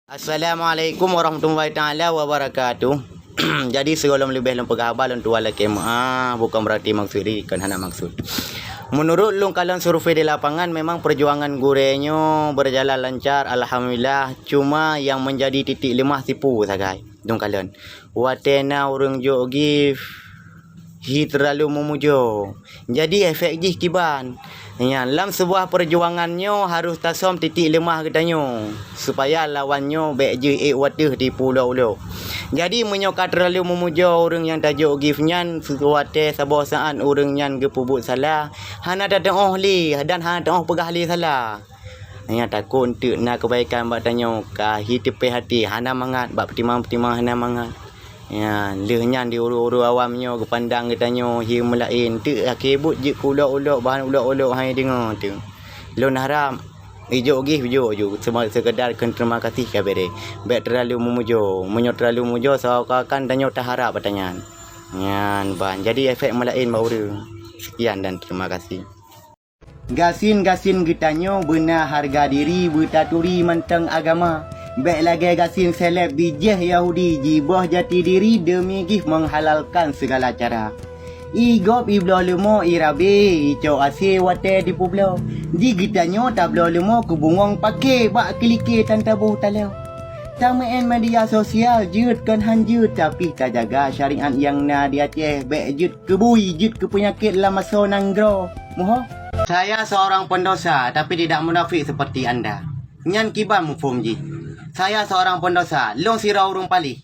Assalamualaikum warahmatullahi taala wabarakatuh. Jadi sebelum lebih lempeng abal untuk wala kemah bukan berarti maksud kan hana maksud. Menurut lung kalian survei di lapangan memang perjuangan gurenyo berjalan lancar alhamdulillah, cuma yang menjadi titik lemah tipu sagai dong kalian. Watena urang jo give hi terlalu memujo. Jadi efek jih kiban. Ya, dalam sebuah perjuangannya harus tasom titik lemah ketanyo supaya lawannya baik je watih di pulau-pulau. Jadi menyokat terlalu memuja orang yang tajuk giftnya suatu sabosaan orang yang gepubut salah hana datang li dan hana datang pegah li salah. Ya takut untuk nak kebaikan bak tanyo ka hitipe hati hana mangat bak pertimang-pertimang hana mangat. Ya, lehnya di uru-uru awamnya kepandang ketanyo hi melain tu akibut je ulok-ulok bahan ulok-ulok hai dengar tu. Lon haram ijo gih jo cuma sekedar kan terima kasih ke bere. Baik terlalu memujo, terlalu memujo seakan tanyo tak harap pertanyaan. Yan ban. Jadi efek melain bauru. Sekian dan terima kasih. Gasin-gasin getanyo benar harga diri bertaturi mentang agama. Baik lagi gasin seleb bijih Yahudi jibah jati diri demi gih menghalalkan segala cara. Igop iblo lemo irabe ico ase wate di publo. Di gitanyo tablo lemo kubungong pake bak klike tanpa buh talau. Tamain media sosial jut kan hanjut tapi tak jaga syariat yang na di Aceh baik jut kebui jut ke penyakit lama so nanggro. Moho. Saya seorang pendosa tapi tidak munafik seperti anda. Nyan kiban mufum ji. Saya seorang pendosa, long sirau urung palih.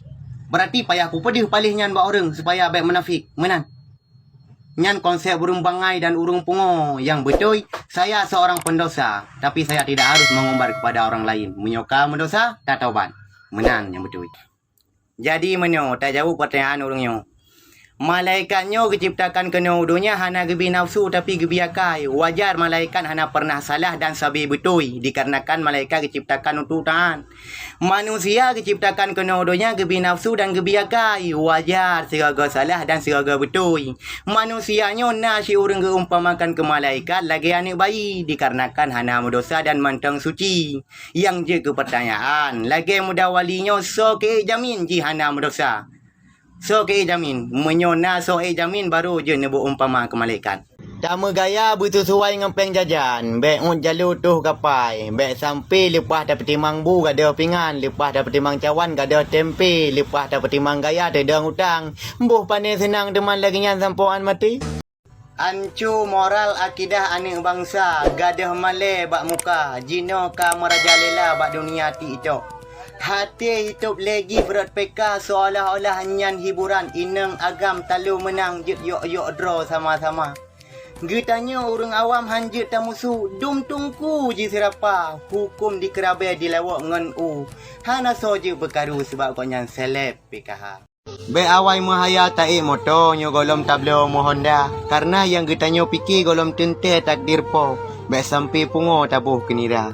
Berarti payah ku pedih palih nyan ba orang supaya baik munafik. Menan. Nyan konsep urung bangai dan urung pungo yang betul. Saya seorang pendosa, tapi saya tidak harus mengumbar kepada orang lain. Menyoka mendosa, tak taubat. Menan yang betul. Jadi menyo, tak jauh pertanyaan urungnya. Malaikatnya diciptakan kena udunya hana gebi nafsu tapi gebi akai. Wajar malaikat hana pernah salah dan sabi betul dikarenakan malaikat diciptakan untuk tahan. Manusia diciptakan kena udunya gebi nafsu dan gebi akai. Wajar segala salah dan segala betul. Manusianya nasi urang geumpamakan ke malaikat lagi anak bayi dikarenakan hana berdosa dan mantang suci. Yang je ke pertanyaan, lagi muda walinya so ke jamin ji hana berdosa. So ke jamin menyona so jamin baru je nebu umpama ke malaikat. Tama gaya bersesuai dengan peng jajan. Baik on jalur tuh kapai. Baik sampai lepas dapat timang bu gada pingan, lepas dapat timang cawan gada tempe, lepas dapat timang gaya ada hutang. Mbuh pandai senang teman lagi nyan sampoan mati. Ancu moral akidah anak bangsa, gadah male bak muka, jino ka merajalela bak dunia ti itu. Hati hidup lagi berat peka seolah-olah nyan hiburan ineng agam talu menang jut yok draw sama-sama. Getanya orang awam hanjut tamusu dum tungku ji serapa hukum di kerabai dilawak ngan hana soje berkaru sebab kau nyan seleb PKH. Be awai mahaya taik moto nyo golom tablo mo Honda karena yang getanya pikir golom tente takdir po be sampai pungo tabuh kenira.